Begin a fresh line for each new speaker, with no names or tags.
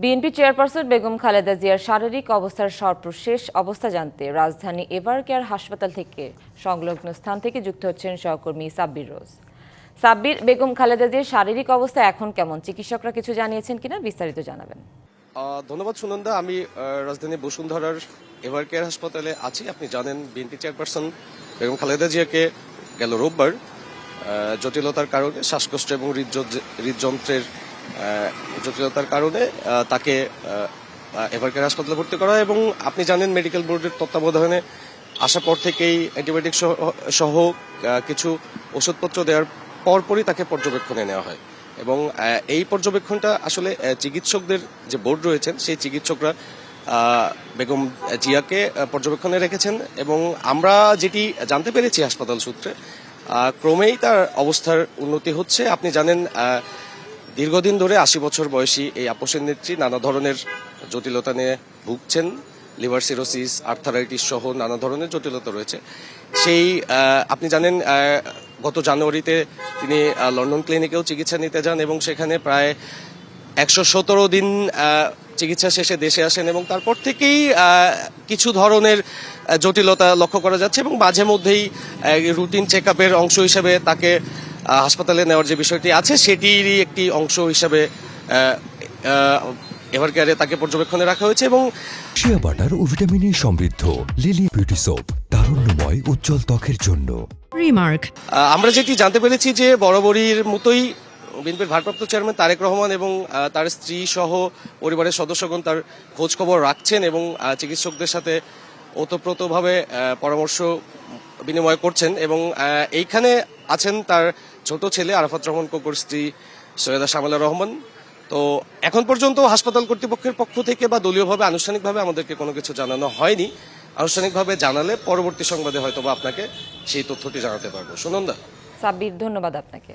BNP chairperson Begum Khaleda জিয়ার শারীরিক অবস্থার সর্বশেষ অবস্থা জানতে রাজধানী এভারকেয়ার হাসপাতাল থেকে সংলগ্ন স্থান থেকে যুক্ত হচ্ছেন সহকর্মী সাব্বির রোজ। সাব্বির, বেগম খালেদা জিয়ার শারীরিক অবস্থা এখন কেমন? চিকিৎসকরা কিছু জানিয়েছেন কিনা, বিস্তারিত জানাবেন।
ধন্যবাদ সুনন্দা। আমি রাজধানী বসুন্ধরার এভারকেয়ার হাসপাতালে আছি। আপনি জানেন বিএনপি চেয়ারপারসন বেগম খালেদা জিয়াকে গেল রোববার জটিলতার কারণে, শ্বাসকষ্ট এবং হৃদযন্ত্রের জটিলতার কারণে তাকে এভারকেয়ার হাসপাতালে ভর্তি করা হয় এবং আপনি জানেন মেডিকেল বোর্ডের তত্ত্বাবধানে আসার পর থেকেই অ্যান্টিবায়োটিক সহ কিছু ওষুধপত্র দেওয়ার পরপরই তাকে পর্যবেক্ষণে নেওয়া হয় এবং এই পর্যবেক্ষণটা আসলে চিকিৎসকদের যে বোর্ড রয়েছেন সেই চিকিৎসকরা বেগম জিয়াকে পর্যবেক্ষণে রেখেছেন এবং আমরা যেটি জানতে পেরেছি হাসপাতাল সূত্রে, ক্রমেই তার অবস্থার উন্নতি হচ্ছে। আপনি জানেন দীর্ঘদিন ধরে ৮০ বছর বয়সী এই আপোসের নেত্রী নানা ধরনের জটিলতা নিয়ে ভুগছেন। লিভার সিরোসিস, আর্থারাইটিস সহ নানা ধরনের জটিলতা রয়েছে। সেই আপনি জানেন গত জানুয়ারিতে তিনি লন্ডন ক্লিনিকেও চিকিৎসা নিতে যান এবং সেখানে প্রায় ১১৭ দিন চিকিৎসা শেষে দেশে আসেন এবং তারপর থেকেই কিছু ধরনের জটিলতা লক্ষ্য করা যাচ্ছে এবং মাঝে মধ্যেই রুটিন চেক আপের অংশ হিসেবে তাকে হাসপাতালে নেওয়ার যে বিষয়টি আছে সেটিরই একটি অংশ হিসেবে এভারকেয়ারে তাকে পর্যবেক্ষণে রাখা হয়েছে। এবং
শিয়া বাটার ও ভিটামিনে সমৃদ্ধ লিলি বিউটি সোপ, তারুণ্যময় উজ্জ্বল ত্বকের জন্য।
রিমার্ক,
আমরা যেটি জানতে পেরেছি যে বরাবরের মতোই বিএনপির ভারপ্রাপ্ত চেয়ারম্যান তারেক রহমান এবং তার স্ত্রী সহ পরিবারের সদস্যগণ তার খোঁজ খবর রাখছেন এবং চিকিৎসকদের সাথে ওতপ্রোতভাবে পরামর্শ বিনিময় করছেন এবং এইখানে আছেন তার ছোট ছেলে আরাফাত রহমান কোকোর স্ত্রী সৈয়দা শামলা রহমান। তো এখন পর্যন্ত হাসপাতাল কর্তৃপক্ষের পক্ষ থেকে বা দলীয়ভাবে আনুষ্ঠানিকভাবে আমাদেরকে কোনো কিছু জানানো হয়নি। আনুষ্ঠানিকভাবে জানালে পরবর্তী সংবাদে হয়তো বা আপনাকে সেই তথ্যটি জানাতে পারবো। সুনন্দা।
সাব্বির, ধন্যবাদ আপনাকে।